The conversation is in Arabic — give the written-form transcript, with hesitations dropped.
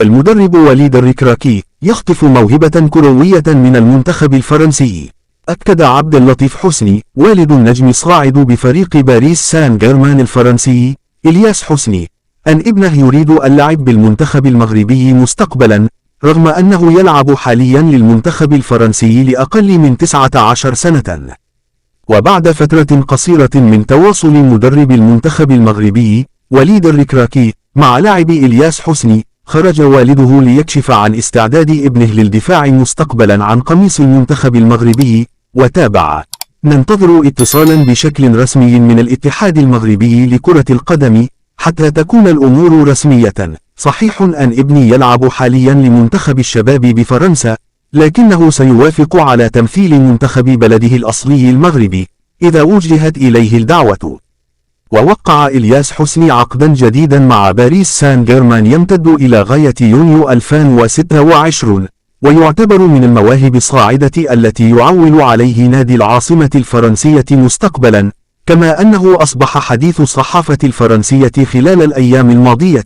المدرب وليد الركراكي يخطف موهبة كروية من المنتخب الفرنسي. أكد عبد اللطيف حسني والد النجم الصاعد بفريق باريس سان جيرمان الفرنسي إلياس حسني أن ابنه يريد اللعب بالمنتخب المغربي مستقبلا، رغم أنه يلعب حاليا للمنتخب الفرنسي لأقل من 19 سنة. وبعد فترة قصيرة من تواصل مدرب المنتخب المغربي وليد الركراكي مع لاعب إلياس حسني، خرج والده ليكشف عن استعداد ابنه للدفاع مستقبلا عن قميص المنتخب المغربي، وتابع: ننتظر اتصالا بشكل رسمي من الاتحاد المغربي لكرة القدم حتى تكون الأمور رسمية. صحيح أن ابني يلعب حاليا لمنتخب الشباب بفرنسا، لكنه سيوافق على تمثيل منتخب بلده الأصلي المغربي إذا وجهت إليه الدعوة. ووقع إلياس حسني عقدا جديدا مع باريس سان جيرمان يمتد إلى غاية يونيو 2026، ويعتبر من المواهب الصاعدة التي يعول عليه نادي العاصمة الفرنسية مستقبلا، كما أنه أصبح حديث الصحافة الفرنسية خلال الأيام الماضية.